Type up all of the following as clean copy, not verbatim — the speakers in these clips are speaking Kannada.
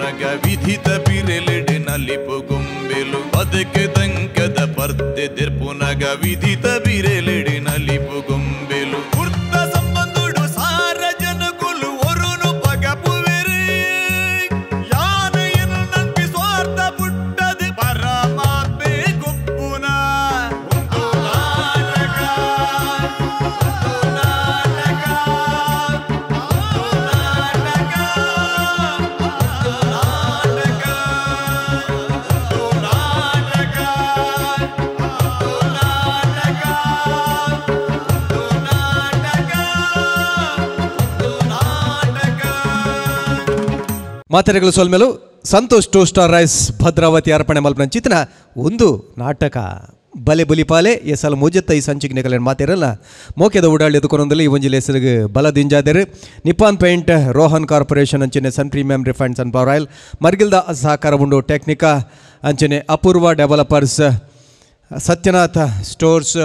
ಪುನಗ ವಿಧಿತ ಬಿರೆಲೆಡೆ ನಲಿಪು ಗೊಂಬೆಲು ಬದುಕೆ ದಂಕದ ಪರ್ದೆ ಪುನಗ ವಿಧಿತ ಬಿರೆಲೆಡೆ ನಲಿಪು ಗೊಂಬೆಲು ವೃತ್ತ ಸಂಬಂಧುಡು ಸಾರ ಜನಗುಲು ಒರುನು ಪಗಪುವೆರೆ ಯಾನ ಏನು ನಂಬಿ ಸ್ವಾರ್ಥ ಪುಟ್ಟದು ಪರಮಾತ್ಮೆ ಗುಪ್ಪುನ ಮಾತೆರೆಗಳು ಸೋಲ್ಮೇಲು ಸಂತೋಷ್ 2 ಸ್ಟಾರ್ ರೈಸ್ ಭದ್ರಾವತಿ ಅರ್ಪಣೆ ಮಲ್ಪನ ಚಿತ್ರ ಒಂದು ನಾಟಕ ಬಲೆ ಬುಲಿಪಾಲೆ ಎಸಲ ಮುಜತ್ತ ಈ ಸಂಚಿಕೆಗಳ ಮಾತೆರಲ್ಲ ಮೋಕೆದ ಉಡಾಳಿ ಎದುಕೊಂಡಲ್ಲಿ ಈ ಒಂಜಿಲ ಹೆಸರಿಗೆ ಬಲದಿಂಜಾದರೆ ನಿಪಾನ್ ಪೇಂಟ್ ರೋಹನ್ ಕಾರ್ಪೊರೇಷನ್ ಅಂಚನೆ ಸನ್ ಪ್ರೀಮಿಯಂ ರಿಫೈನ್ಡ್ ಸನ್ ಪವರ್ ಆಯಿಲ್ ಮರ್ಗಿಲ್ದ ಸಹಕಾರ ಉಂಡು ಟೆಕ್ನಿಕಾ ಅಂಚನೆ ಅಪೂರ್ವ ಡೆವಲಪರ್ಸ್ ಸತ್ಯನಾಥ ಸ್ಟೋರ್ಸ್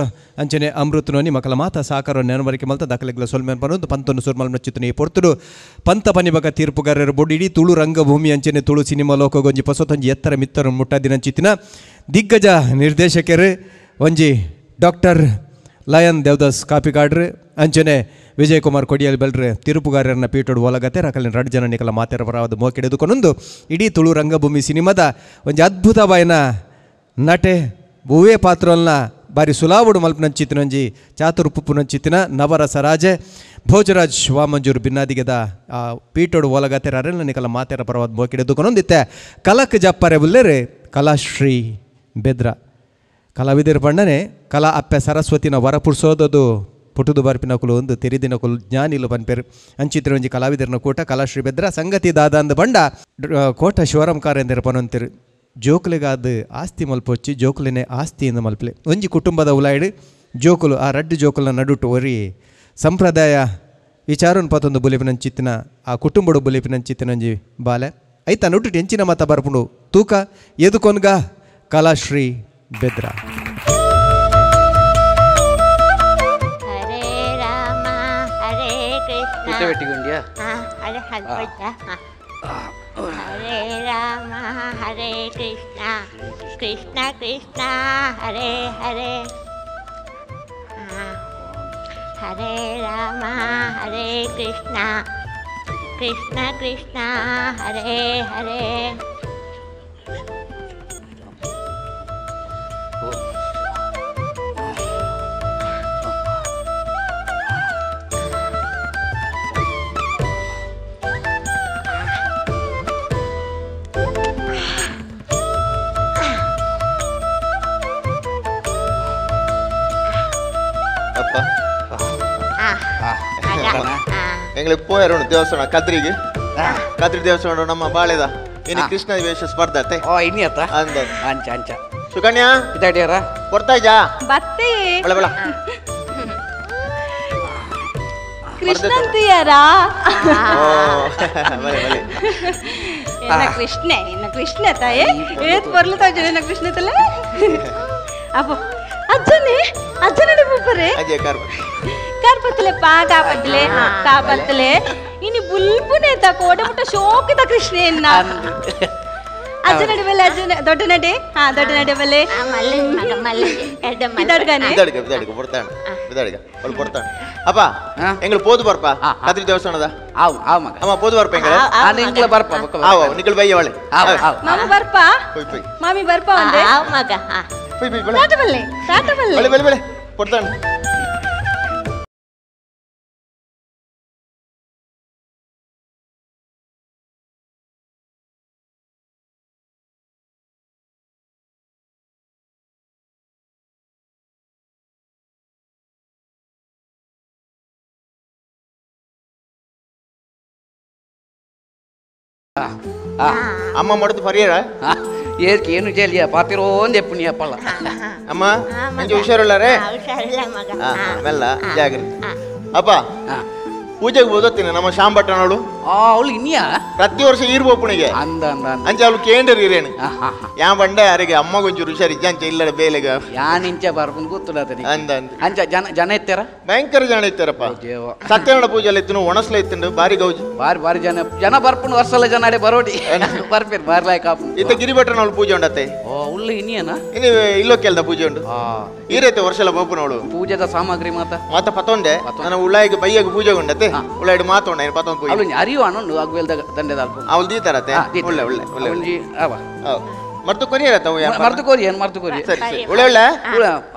ಅಂಚನೆ ಅಮೃತನೋನಿ ಮಕ್ಕಳ ಮಾತ ಸಹಕಾರ ನೆನವರಿಕೆ ಮಲ್ತ ದಾಖಲೆಗಳ ಸೊಲ್ಮೇನ್ ಪನ್ನೊಂದು ಪಂತೊಂದು ಸುರ್ಮಲ್ನ ಚಿತ್ರನಿ ಪೊರ್ತುಡು ಪಂತ ಪನಿಬಗ ತೀರ್ಪುಗಾರರು ಬೋಡಿ ಇಡೀ ತುಳು ರಂಗಭೂಮಿ ಅಂಚನೆ ತುಳು ಸಿನಿಮಾ ಲೋಕ ಗೊಂಜಿ ಪಸೊತ್ತೊಂಜಿ ಎತ್ತರ ಮಿತ್ತರ ಮುಟ್ಟದಿನ ಚಿತ್ತಿನ ದಿಗ್ಗಜ ನಿರ್ದೇಶಕರು ಒಂಜಿ ಡಾಕ್ಟರ್ ಲಯನ್ ದೇವದಾಸ್ ಕಾಪಿಕಾಡ್ರು ಅಂಚನೆ ವಿಜಯ್ ಕುಮಾರ್ ಕೊಡಿಯಲ್ ಬೆಲ್ರೆ ತೀರ್ಪುಗಾರರನ್ನ ಪೀಟೋಡು ಒಲಗತೆ ರಕಲಿನ 2 ಜನ ನಿಕಲ ಮಾತೆರ ಬರವಾದ ಮೋಕೆಡೆದುಕೊಂಡೊಂದು ಇಡೀ ತುಳು ರಂಗಭೂಮಿ ಸಿನಿಮಾದ ಒಂಜಿ ಅದ್ಭುತವಾಯಿನ ನಟೆ ಭೂವೇ ಪಾತ್ರಲ್ನ ಬಾರಿ ಸುಲಾವುಡು ಮಲ್ಪನಂಚಿತ್ತಿನಂಜಿ ಚಾತುರ್ ಪುಪ್ಪುನಂಚಿತ್ತಿನ ನವರಸ ರಾಜೆ ಭೋಜರಾಜ್ ವಾಮಂಜೂರು ಭಿನ್ನಾದಿಗೆದ ಪೀಟೋಡು ಒಲಗತೆರ ಅರೆಲ್ಲ ನಿಕಲ ಮಾತೆರ ಪರವಾದ ಮೋಕಿಡೆದುಕೊಂಡೊಂದಿತ್ತೆ ಕಲಕ್ ಜಪ್ಪರೆ ಬುಲ್ಲೆರೆ ಕಲಾಶ್ರೀ ಬೆದ್ರ ಕಲಾವಿದರ ಪಂಡನೆ ಕಲಾ ಅಪ್ಪೆ ಸರಸ್ವತಿನ ವರ ಪುಡ್ಸೋದದು ಪುಟುದು ಬರ್ಪಿನ ಕುಲು ಒಂದು ತೆರಿದಿನ ಕುಲು ಜ್ಞಾನಿಲು ಪನ್ಪೇರು ಅಂಚಿತ್ರ ಒಂಜಿ ಕಲಾವಿದರನ ಕೂಟ ಕಲಾಶ್ರೀ ಬೆದ್ರ ಸಂಗತಿ ದಾದ ಅಂದ ಬಂಡ ಕೋಟ ಶಿವರಂಕಾರ ಎಂದರೆ ಪನೊಂತಿರು ಜೋಕುಲೆಗಾದ ಆಸ್ತಿ ಮಲ್ಪೊಚ್ಚಿ ಜೋಕುಲಿನೇ ಆಸ್ತಿಯಿಂದ ಮಲ್ಪಲೆ ಒಂಜಿ ಕುಟುಂಬದ ಉಲಾಯ್ಡು ಜೋಕುಲು ಆ 2 ಜೋಕುಲನ ನಡುಟು ಒರಿ ಸಂಪ್ರದಾಯ ವಿಚಾರನ ಪತ್ತೊಂದು ಬುಲಿಪಿನಂಚಿತ್ತಿನ ಆ ಕುಟುಂಬಡು ಬುಲಿಪಿನಂಚಿತ್ತಿನಂಜಿ ಬಾಲೆ ಐತ ನಡುಟು ಹೆಂಚಿನ ಮತ ಬರ್ಪುಂಡು ತೂಕ ಎದುಕೊನ್ಗ ಕಲಾಶ್ರೀ ಬೆದ್ರ हरे राम हरे कृष्णा कृष्ण कृष्ण हरे हरे हरे राम हरे कृष्णा कृष्ण कृष्ण हरे हरे ಎಂಗ್ಳಿಗೆ ಪೋಯರು ದೇವಸ್ಥಾನ ಕದ್ರಿಗೆ ಕದ್ರಿ ದೇವಸ್ಥಾನ ನಮ್ಮ ಬಾಳೆದ ಇನ್ನು ಕೃಷ್ಣ ವೇಷ ಸ್ಪರ್ಧತೆ ಅಂದ ಅಂಚ ಅಂಚ ಸುಕನ್ಯಾ ಇದಾಡ್ಯಾರ ಬರ್ತಾ ಇದ್ದಾ ಬತ್ತೆ ಬಳ ಬಳ ಕೃಷ್ಣಂತಿಯರಾ ನಿನ್ನ ಕೃಷ್ಣ ತಾಯೇ ಏತ್ ಬರ್ಲತಾ ನಿನ್ನ ಕೃಷ್ಣ ತಲೆ ಅಪ್ಪ ಅಜ್ಜನೇ ಅಜ್ಜನಡೆ ಬಪ್ಪರೆ ಅಜಯ ಕಾರ್ಪತ್ತಲೆ ಕಾಪತ್ತಲೆ ಕಾಪತ್ತಲೆ ಇನಿ ಬುಲ್ಪುನೆ ತ ಕೋಡೆ ಮುಟ್ಟ ಶೋಕಿತ ಕೃಷ್ಣೆಯನ್ನ ಅಜ್ಜನಡೆ ಬೆಲೆ ಅಜ್ಜನ ದೊಡ್ಡ ನಡೆ ದೊಡ್ಡ ನಡೆ ಬೆಲೆ ಮಲ್ಲೆ ಮಗ ಮಲ್ಲೆ ಬಿದಡ್ಗನೆ ಬಿದಡ್ಗ ಬರ್ತಾನೆ ಬಿದಡ್ಗ ಅವಳು ಬರ್ತಾನೆ ಅಪ್ಪ ಎಂಗಳು ಪೋದು ಬರ್ಪ ಕದ್ರಿ ದೇವಸ್ಥಾನದ ಆವ್ ಆವ್ ಮಗ ಅಮ್ಮ ಪೋದು ಬರ್ಪ ಎಂಗಳು ನಿಂಗ್ಲ ಬರ್ಪ ಆವ್ ನಿಕಲ್ ಬಯ್ಯ ಒಳ್ಳೆ ಮಾಮಿ ಬರ್ಪ ಮಾಮಿ ಬರ್ಪ ಒಂದೆ ಆವ್ ಮಗ ಪೈ ಪೈ ತಾಟ ಬಲ್ಲೆ ಬಳೆ ಬಳೆ ಬರ್ತಾನೆ ಅಮ್ಮ ಮಾಡೋದು ಪರಿಯರ ಏನು ಜಲ್ಲಿಯ ಪಾತಿರೋ ಒಂದು ಎಪ್ಪುನಿ ಅಪ್ಪಲ್ಲ ಅಮ್ಮ ನಂಗೆ ಹುಷಾರಿಲ್ಲ ರೇ ಹುಷಾರಿಲ್ಲ ಮಗ ಮೆಲ್ಲ ಜಾಗ್ರಿ ಅಪ್ಪ ಪೂಜೆಗೆ ಓದತ್ತೀನಿ ನಮ್ಮ ಶಾಂಬಟ್ಟನವಳು ಅವಳು ಇನ್ನಿಯ ಪ್ರತಿ ವರ್ಷ ಈರ್ಬೋಪುಣಿಗೆ ಅಂದ ಅಂದ ಅಂದ. ಅಂಚೆ ಅವಳು ಕೇಂದ್ರ ಇರೇನು ಆ, ಹಾ, ಹಾ. ಯಾ ಬಂಡೆ ಅರಿಗೆ ಅಮ್ಮ ಗೊಂಚೂರು ಹುಷಾರಿದ್ದ ಅಂಚೆ ಇಲ್ಲಡ ಬೇಲೆಗ ಯಾನ್ ಇಂಚೆ ಬರ್ಬಂದು ಗೊತ್ತಿಲ್ಲ ಅಂದ ಅಂದ ಅಂಚ ಜನ ಎತ್ತಾರ ಭಯಂಕರ ಜನ ಇತ್ತಾರಪ್ಪ ದೇವ ಸತ್ಯನಾರಾಯಣ ಪೂಜೆಲ್ಲ ಇತ್ತು ಒಣಸ್ಲ ಇತ್ತು ಬಾರಿ ಗೌಜಿ ಬಾರಿ ಬಾರಿ ಜನ ಬರ್ಪುಂಡು ವರ್ಷಲ್ಲ ಜನ ಅಡೆ ಬರೋಡಿ ಬರ್ಪೇರು ಬಾರ್ಲಾಯ್ ಕಾಪು ಇತ್ತ ಗಿರಿಭಟ್ಟನವಳು ಪೂಜೆ ಉಂಡತ್ತೆ ಉಳ್ಳು ಇನ್ನಿಯನ ಇನ್ನು ಇಲ್ಲೋ ಕೇಳ್ದ ಪೂಜೆ ಉಂಟು ಈ ರೀತಿ ವರ್ಷ ಎಲ್ಲ ಬೋಪುನವಳು ಪೂಜೆದ ಸಾಮಗ್ರಿ ಮಾತ ಮಾತ ಪತ್ತೊಂಡೆ ನಾನು ಉಳ್ಳಾಯಿಗೆ ಬೈಯಾಗ ಪೂಜೆ ಉಂಡತ್ತೆ ಉಳ್ಳಾಯಿಡು ಮಾತೊಂಡ ಪತ್ತೊಂದು ಪೂಜೆ ಅವಳು ಅರಿವು ಅಣ್ಣು ಅಗ್ವೆಲ್ದ ದಂಡೆದ ಅಲ್ಪ ಅವಳು ದೀತಾರತ್ತೆ ಒಳ್ಳೆ ಒಳ್ಳೆ ಒಳ್ಳೆ ಒಂಜಿ ಅವ ಮರ್ತು ಕೊರಿಯರತ್ತ ಮರ್ತು ಕೋರಿ ಏನ್ ಮರ್ತು ಕೋರಿ ಸರಿ ಸರಿ ಒಳ್ಳೆ ಒಳ್ಳೆ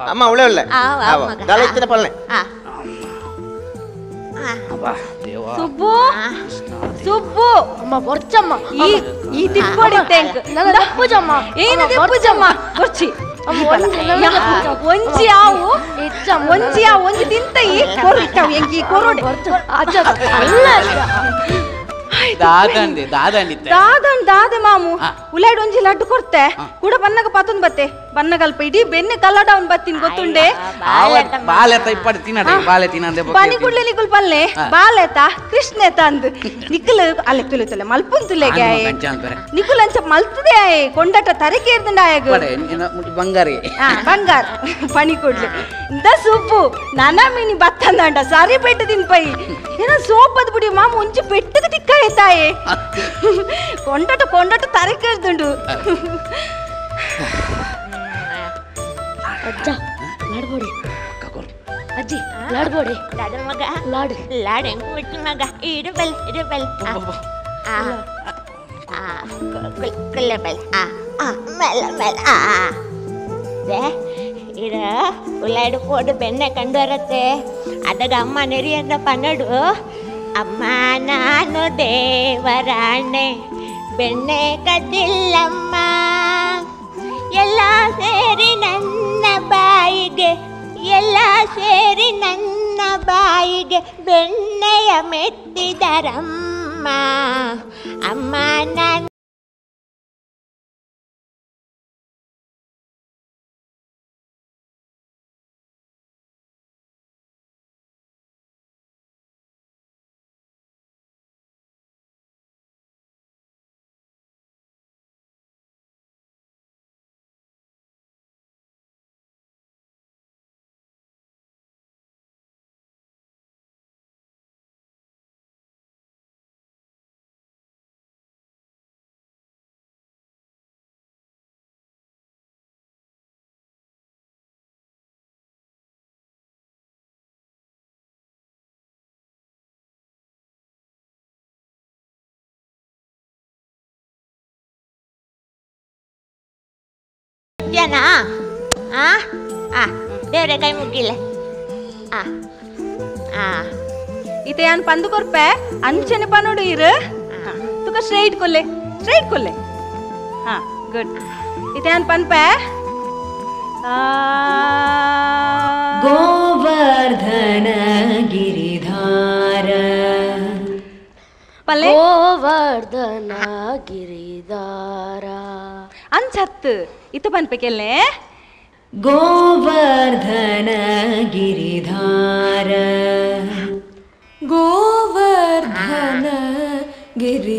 ಅಮ್ಮ ಒಳ್ಳೆ ಒಳ್ಳೆ ದಾಲ ಇತ್ತಿನ ಪಲ್ಲೆ ದೇವ ಸುಬ್ಬು ಸುಬ್ಬು ಅಮ್ಮ ಬರ್ಚಮ್ಮ ಈ ತಿಪ್ಪಡಿ ಟ್ಯಾಂಕ್ ನನ್ನ ಪೂಜಮ್ಮ ಏನು ತಿಪ್ಪುಜಮ್ಮ ಬರ್ಚಿ ಒಂಜಿ ಆವು ಒಂಜಿ ಆ ಒಂಜಿ ತಿಂತಯಿ ಕೊರ್ತಾವ್ ಎಂಕಿ ಕೊರೋಡೆ ಅಜ್ಜ ಅಲ್ಲ ದಾದಂಡೆ ದಾದೆ ಮಾಮು ಉಲಾಡ್ ಒಂಜಿ ಲಡ್ಡು ಕೊಡ್ತೆ ಕೂಡ ಬನ್ನಗ ಪತ್ತೊಂದು ಬತ್ತೆ ಬನ್ನಗಲ್ಪ ಇಡೀ ಬೆನ್ನೆ ಕಲ್ಲಡ ಅವ್ನ್ ಬತ್ತಿನ ಗೊತ್ತುಂಡೆ ಬಾಲೆ ಇಪ್ಪಡಿ ತಿನ್ನಡೆ ಬಾಲೆ ತಿನ್ನಂದೆ ಬನಿ ಕುಡ್ಲೆ ನಿಕುಲ್ ಪಲ್ಲೆ ಬಾಲೆತ ಕೃಷ್ಣೇತ ಅಂದ್ ನಿಕುಲ್ ಅಲ್ಲೆ ತುಲೆ ಮಲ್ಪುನ್ ತುಲೆಗೆ ನಿಕುಲ್ ಅಂಚ ಮಲ್ತದೆ ಕೊಂಡಟ ತರಕೆ ಇರ್ದಂಡ ಆಯಗ ಬಂಗಾರಿ ಬಂಗಾರ ಪನಿ ಕುಡ್ಲೆ ಇಂದ ಸುಬ್ಬು ನನ ಮಿನಿ ಬತ್ತಂದಂಡ ಸಾರಿ ಪೆಟ್ಟು ತಿನ್ಪೈ ಏನೋ ಸೋಪದ್ ಬಿಡಿ ಮಾಮು ಒಂಚಿ ಪೆಟ್ಟಗ ತಿಕ್ಕ ತಾಯೇ ಕೊಂಡಟ ತರಕೆ ಇರ್ದುಂಡು ಅಜ್ಜ ಲಾಡ್ಬೋಡಿ ಅಜ್ಜಿ ಲಾಡ್ಬೋಡಿ ಲಾಡ ಮಗ ಲಾಡ್ ಲಾಡ್ ಹೆಂಗ್ ಬಿಟ್ಟಿ ಮಗ ಇಡಬಲ್ ಕುಲ್ಲಬಲ್ ಮೆಲ್ಲ ಇಡ ಉಳ್ಳಾಡು ಕೋಡು ಬೆಣ್ಣೆ ಕಂಡು ಬರತ್ತೆ ಅದಾಗ ಅಮ್ಮ ನೆರಿಯಂದ ಪನ್ನಡು ಅಮ್ಮ ನಾನು ದೇವರಾಣೆ ಬೆಣ್ಣೆ ಕದ್ದಿಲ್ಲಮ್ಮ ಎಲ್ಲ ಸೇರಿ ನನ್ನ ಬಾಯಿಗೆ ಎಲ್ಲ ಸೇರಿ ನನ್ನ ಬಾಯಿಗೆ ಬೆಣ್ಣೆಯ ಮೆತ್ತಿದರಮ್ಮ ಅಮ್ಮ ನಾನು ಜನ ದೇವ್ರೆ ಕೈ ಮುಗಿಲ್ಲ ಇತೆ ಯಾನ್ ಪಂದು ಕೊರ್ಪೆ ಅಂಚನೆ ಪನೋಡು ಇರು ತುಕ ಸ್ಟ್ರೈಟ್ ಕೊಲ್ಲೆ ಹಾ ಗುಡ್ ಇತೆ ಯಾನ್ ಪನ್ಪೆ ಗೋವರ್ಧನ ಗಿರಿಧಾರ ಪಲ್ಲೆ ಗೋವರ್ಧನ ಗಿರಿಧಾರ ಅಂಚತ್ತು ಇತ್ತು ಪನ್ಪೆ ಕೆಲ್ಲೆ ಗೋವರ್ಧನ ಗಿರಿಧಾರ ಗೋವರ್ಧನ ಗಿರಿ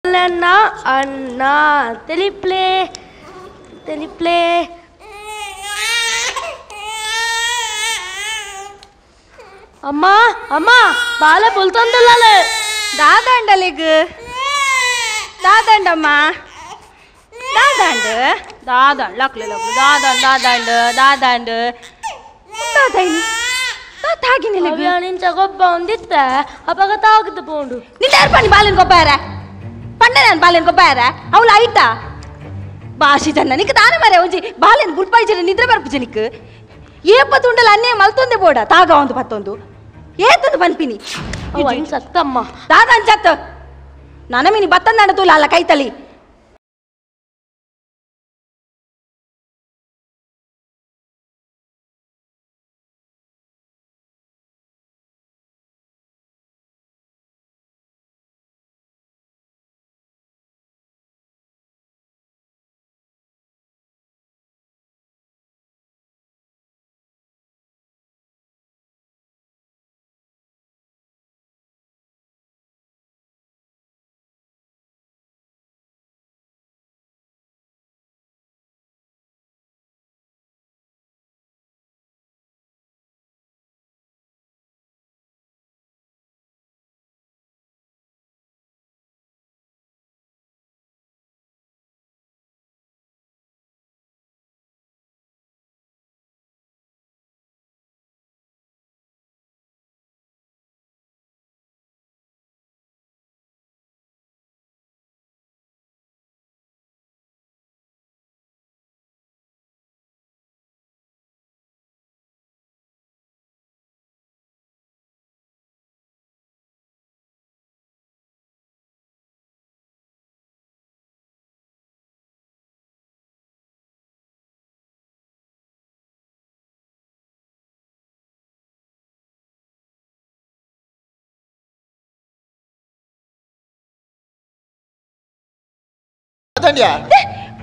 ಅಣ್ಣ ಅಣ್ಣ ತಿಳಿಪ್ಲೇ ತಿಳಿಪ್ಲೇ ಅಮ್ಮ ಅಮ್ಮ ಬಾಲೆ ಬುಲ್ತಂದಲ್ಲೇ ದಾದಂಡಲಿಗ್ ದಾದಂಡಮ್ಮ ದಾದಂಡ್ ದಾದಂಡ್ ಲಕ್ಲೆ ಲಕ್ಲು ದಾದಂಡ್ ದಾದಂಡ್ ದಾದಂಡ್ ದಾದೈನಿ ದಾತಾಗಿನಿಲ್ಲ ನಿಂಚ ಗೊಬ್ಬ ಒಂದಿತ್ತ ಅಪಗ ತಾಗದು ಪೋಂಡು ನಿನ್ನ ಪಣಿ ಬಾಲಿನ ಗೊಬ್ಬರ ಪಂಡ ನಾನು ಬಾಲಿನ ಗೊಬ್ಬರ ಅವಳು ಆಯ್ತಾ ಭಾಷಿ ಜನ ನಿಕ್ ದಾನ ಮರೆ ಒಂಜಿ ಬಾಲಿನ ಗುಲ್ಪಾಯಿ ಜನ ನಿದ್ರೆ ಬರ್ಪು ಜನಿಕ್ ಏಪತ್ತು ಉಂಡಲ್ಲ ಅನ್ನೇ ಮಲ್ತೊಂದೆ ಬೋಡ ತಾಗ ಒಂದು ಪತ್ತೊಂದು ಏತಂದು ಪನ್ಪಿನಿ ಸತ್ತಮ್ಮ ದಾದನ್ ಚತ್ ನನಮಿನಿ ಬತ್ತಂದ ನಡತೂಲ ಅಲ್ಲ ಕೈತಲಿ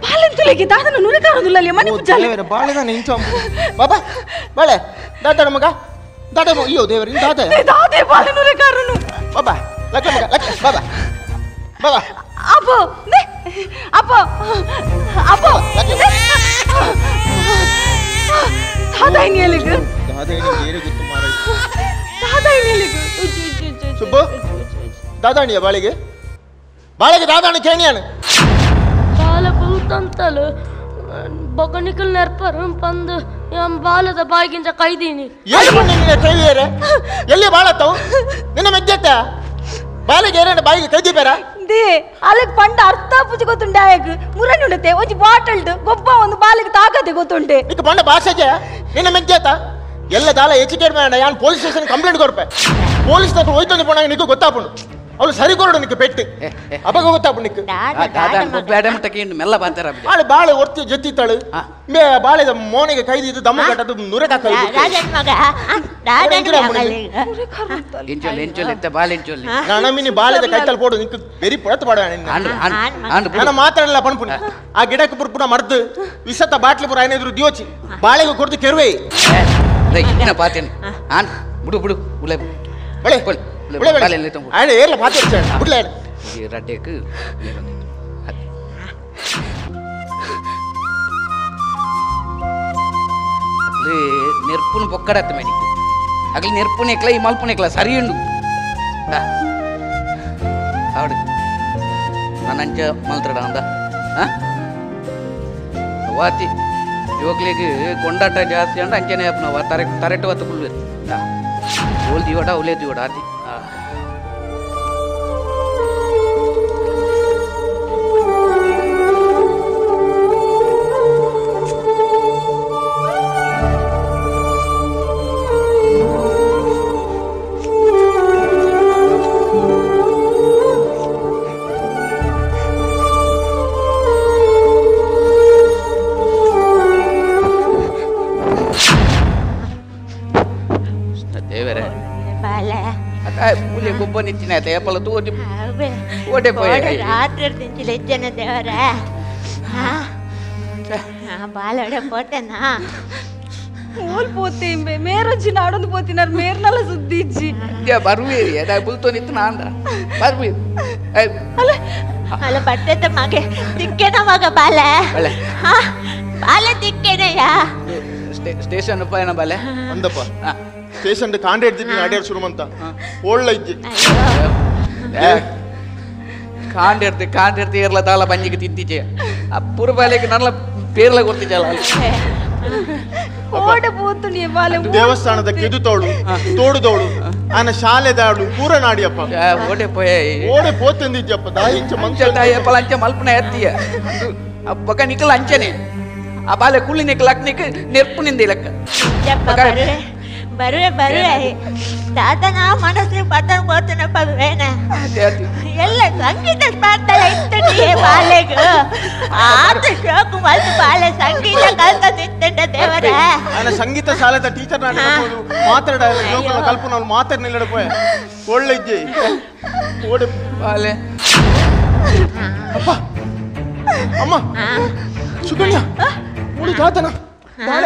ಬಾಲೆನ್ ತುಲೆಗೆ ದಾದನ ನುರಿಕಾರದುಲ್ಲಲ್ಲಿ ಮನೆ ಪೂಜಾಲೆ ಬಾಳೆದಾನೆ ಇಂಚ ಬಾಬಾ ಬಾಳೆ ದಾದಡ ಮಗ ದಾದ ಅಯ್ಯೋ ದೇವರಿ ದಾದ ದಾದೆ ಬಾಲೆ ನುರಿಕಾರನು ಬಾಬಾ ಲಕ್ಕ ಮಗ ಲಕ್ಕ ಬಾಬಾ ಬಾಬಾ ಅಪ್ಪೋ ನೆ ಅಪ್ಪೋ ಅಪ್ಪೋ ದಾದಾಯಿನಿಯಲಿಗೆ ದಾದಾಯಿನಿ ಗೊತ್ತು ಮಾರೈ ದಾದಾಯಿನಿಯಲಿಗೆ ಸುಬ್ಬು ದಾದಾಣಿಯ ಬಾಳೆಗೆ ಬಾಳೆಗೆ ದಾದಾಣಿ ಕೇಣಿಯಾನು ಬಾಲ ಬುಲ್ತಂತಲು ಬೊಗನಿಕಲ್ ನೆರ್ಪರು ಪಂದು ಬಾಲದ ಬಾಯಿಗಿಂತ ಕೈದೀನಿ ಎಲ್ಲಿ ಕೈಲಿಯರೆ ಎಲ್ಲಿ ಬಾಳತ್ತವು ನಿನ್ನ ಮೆಜ್ಜತ್ತ ಬಾಲಿಗೆ ಏನೇನು ಬಾಯಿಗೆ ಕೈದಿ ಬೇರ ದೇ ಅಲ್ಲಿಗೆ ಪಂಡ ಅರ್ಥ ಪೂಜೆ ಗೊತ್ತುಂಡೆ ಆಯಕ್ ಮುರಣ್ಣಿ ಉಂಡತೆ ಒಂಜಿ ಬಾಟಲ್ಡ್ ಗೊಬ್ಬ ಒಂದು ಬಾಲಿಗೆ ತಾಕತೆ ಗೊತ್ತುಂಡೆ ನಿಕ್ಕ ಪಂಡ ಭಾಷೆಗೆ ನಿನ್ನ ಮೆಜ್ಜತ್ತ ಎಲ್ಲ ದಾಲ ಎಚುಕೇಟ್ ಮಾಡ ಯಾನ್ ಪೊಲೀಸ್ ಸ್ಟೇಷನ್ ಕಂಪ್ಲೇಂಟ್ ಕೊರ್ಪೆ ಪೊಲೀಸ್ ತಕ್ಕ ಹೋಯ್ತು ಪೋಣ ನಿಕ್ಕ ಗೊತ್ತಾಪುಂಡು ಅವಳು ಸರಿ ಕೊರಡು ನಿಕ್ಕ ಪೆಟ್ಟು ಅಪಗ ಗೊತ್ತಾಪು ನಿಕ್ಕ ಮೆಲ್ಲ ಬಂತಾರ ಬಾಳೆ ಬಾಳೆ ಒರ್ತಿ ಜತ್ತಿತ್ತಾಳು ಬಾಳೆದ ಮೋನಿಗೆ ಕೈದಿದ್ದು ದಮ್ಮ ಕಟ್ಟದು ನುರೆಕ ನಮಿನಿ ಬಾಳೆದ ಕೈತಲ್ ಪೋಡು ನಿಕ್ಕ ಬೆರಿ ಪೊಳತ್ ಪಾಡ ನನ್ನ ಮಾತಾಡಲ್ಲ ಪಣಪುನಿ ಆ ಗಿಡಕ್ಕೆ ಪುರ್ಪುನ ಮರ್ದು ವಿಸತ್ತ ಬಾಟ್ಲಿ ಪುರ ಏನಾದ್ರು ದಿಯೋಚಿ ಬಾಳೆಗೆ ಕೊಡ್ದು ಕೆರುವೆ ಪಾತೇನೆ ಬಿಡು ಬಿಡು ಉಳೆ ಬಳೆ ಏರ್ಲ ಪಾತೆ ಬಿಡ್ಲ ರಡ್ಡೆக்கு ಅದು ನೆರ್ಪುನ ಪೊಕ್ಕಡತ್ತ ಮೇನಿக்கு ಅಗಲಿ ನೆರ್ಪುನ ಎಕ್ಲ ಈ ಮಲ್ಪುನ ಎಕ್ಲ ಸರಿ ಉಂಡು ಆವಡು ನನ್ನಂಚ ಮಲ್ತಡ ಅಂದ ವಾತಿ ಯುವಕ್ಲಿಗೆ ಕೊಂಡಾಟ ಜಾಸ್ತಿ ಅಂಡ ಅಂಚನೆ ನಾವು ತರೆಟ್ಟು ಹೊತ್ತು ಕುಳ್ಳು ಓಲ್ ದಿವಡ ಒಲೆ ದಿವಡ ಆತಿ punya gubon itu nanti ya kalau tuh di udah poin rater tinjil jana dewa ಬಾಲ ಪೋಟೆನಾ ಮೂಲ್ ಪೋತಿಂಬೆ ಮೇರಜ್ಜಿ ನಾಡೊಂದು ಪೋತಿನಾರ್ ಮೇರ್ನಲ್ಲ ಸುದ್ದಿಜ್ಜಿ ಬರುವೆ ಅದ ಬುಲ್ತೋನಿತ್ತು ನಾಂದ ಬರ್ವಿ ಅಲ್ಲ ಅಲ್ಲ ಬಟ್ಟೆತ ಮಗೆ ತಿಕ್ಕೇನ ಮಗ ಬಾಲೆ ಬಾಲೆ ತಿಕ್ಕೇನೆಯ ಸ್ಟೇಷನ್ ಪಯಣ ಬಾಲೆ ಅಂದಪ್ಪ ಸ್ಟೇಷನ್ ಕಾಂಡೆ ಹಿಡ್ದಿದ್ದೀನಿ ಅಡ್ಯಾಡ್ ಶುರು ಅಂತ ಒಳ್ಳ ಇಜ್ಜಿ ಕಾಂಡಿರ್ತಿ ಇರ್ಲ ತಾಳ ಬಂಜಿಗೆ ತಿಂತಿಜೆ ಆ ಪುರ ಬಾಲೆಗೆ ನನ್ನ ಪೇರ್ಲ ಗೊತ್ತಿದ್ದಲ್ಲ ದೇವಸ್ಥಾನದ ಕೆದುತೋಳು ತೋಡುದೋಳು ಆನ ಶಾಲೆದಾಳು ಪೂರ ನಾಡಿಯಪ್ಪ ಓಡೆ ಪೋಯ ಓಡೆ ಪೋತಂದಿದ್ಯಪ್ಪ ದಾಯಿಂಚ ಮಂಚ ದಾಯಪ್ಪ ಲಂಚ ಮಲ್ಪನ ಎತ್ತಿಯ ಬಕ ನಿಕಲ್ ಅಂಚನೆ ಆ ಬಾಲೆ ಕುಳ್ಳಿ ನಿಕಲ್ ಅಕ್ನಿಕ್ ನೆರ್ಪು ನಿಂದ ಇಲಕ್ಕ ಬರುವೆ ತಾತನ ಮನಸ್ಸಿಗೆ ಪತನ ಹೋತನಪ್ಪ ಬೇನ ಎಲ್ಲ ಸಂಗೀತ ಸ್ಪರ್ಧೆ ಇತ್ತು ಬಾಲೆಗ ಆತ ಶೋಕು ಮಲ್ತು ಬಾಲೆ ಸಂಗೀತ ಕಲ್ತ ನಿಂತ ದೇವರ ನಾನು ಸಂಗೀತ ಶಾಲೆದ ಟೀಚರ್ ಮಾತಾಡ ಕಲ್ಪನ ಮಾತಾಡ್ ನಿಲ್ಲಡಪೋಯ ಒಳ್ಳೆ ಇಜ್ಜೆ ಓಡೆ ಬಾಲೆ ಅಪ್ಪ ಅಮ್ಮ ಸುಕನ್ಯಾ ಓಡಿ ತಾತನ ಮಗ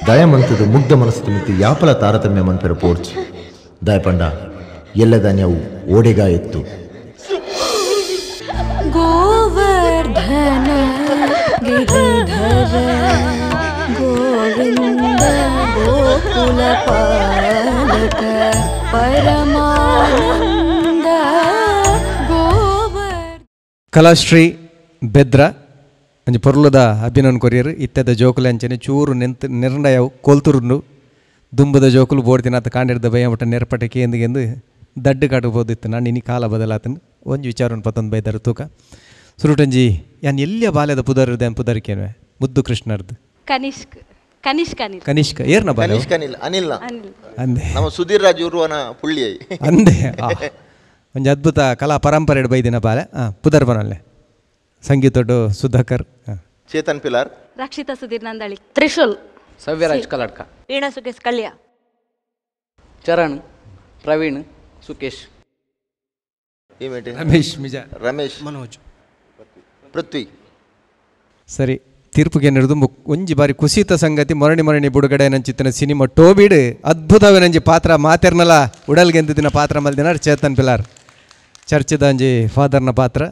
ದಯಮಂತದ ಮುಗ್ಧ ಮನಸ್ಸು ಮಿತಿ ಯಾಪಲ ತಾರತಮ್ಯ ಮಂಪೆರ ಪೋರ್ಚ್ ದಯಪಂಡ ಎಲ್ಲ ಧಾನ್ಯವು ಓಡೆಗ ಎತ್ತು ಗೋವರ್ಧನ ಗಿರಿಧರ ಗೋವಿಂದ ಗೋಕುಲ ಪಾಲಕ ಪರಮಾನಂದ ಕಲಾಶ್ರೀ ಬೆದ್ರ ಅಂಚ ಪೊರ್ಲುದ ಅಭಿನನ್ ಕೊರಿಯರ್ ಇತ್ತೆದ ಜೋಕುಲು ಅಂಚನೆ ಚೂರು ನಿರ್ಣಯ ಕೊಲ್ತುರುಂಡು ದುಂಬದ ಜೋಕುಲು ಬೋಡ್ತಿನ ಕಾಂಡಿರ್ದ ಭಯ ನೆರಪಟಕ್ಕೆ ಎಂದಿಗೆಂದು ದಡ್ಡು ಕಾಟಬೋದಿತ್ತು ನಾನು ಇನಿ ಕಾಲ ಬದಲಾತನು ಒಂಜಿ ವಿಚಾರವನ್ನು ಪತ್ತೊಂದು ಬೈದರು ತೂಕ ಸುರುಟಂಜಿ ಯಾನ್ ಎಲ್ಲಿಯ ಬಾಲ್ಯದ ಪುದರ್ದೆ ಪುದರಿಕೇನು ಮುದ್ದು ಕೃಷ್ಣರ್ದು ಕನಿಷ್ಕ ಏರ್ನ ಬಾಲ್ಯ ಅನಿಲ್ ಅಂದೆ ನಮ್ಮ ಸುಧೀರ್ ರಾಜ್ ಉರುವನ ಪುಳ್ಳಿ ಅಂದೆ ಒಂಜಿ ಅದ್ಭುತ ಕಲಾ ಪರಂಪರೆ ಬೈದಿನ ಬಾಲ್ಯ ಪುದರ್ ಬನಲ್ಲೆ ಸಂಗೀತೊಡ್ಡು ಸುಧಾಕರ್ ಚೇತನ್ ಪಿಲಾರ್ ರಕ್ಷಿತಾ ಸುಧೀರ್ ನಂದಳಿ ತ್ರಿಶೂಲ್ ಸವ್ಯರಾಜ್ ಕಲಾಡ್ಕ ವೀಣಾ ಸುಕೇಶ್ ಕಲ್ಯ ಚರಣ್ ಪ್ರವೀಣ್ ಸುಕೇಶ್ ರಮೇಶ್ ಮನೋಜ್ ಪೃಥ್ವಿ ಸರಿ ತೀರ್ಪುಗೆ ನಡೆದು ಒಂಜಿ ಬಾರಿ ಕುಸಿತ ಸಂಗತಿ ಮರಣಿ ಬುಡುಗಡೆ ನಂಚಿತ್ತಿನ ಸಿನಿಮಾ ಟೋಬಿಡ್ ಅದ್ಭುತವೇ ನಂಜಿ ಪಾತ್ರ ಮಾತೆರ್ನಲ ಉಡಲ್ಗೆಂದಿನ ಪಾತ್ರ ಮಲ್ದಿನ ಚೇತನ್ ಪಿಲಾರ್ ಚರ್ಚದ ಅಂಜಿ ಫಾದರ್ನ ಪಾತ್ರ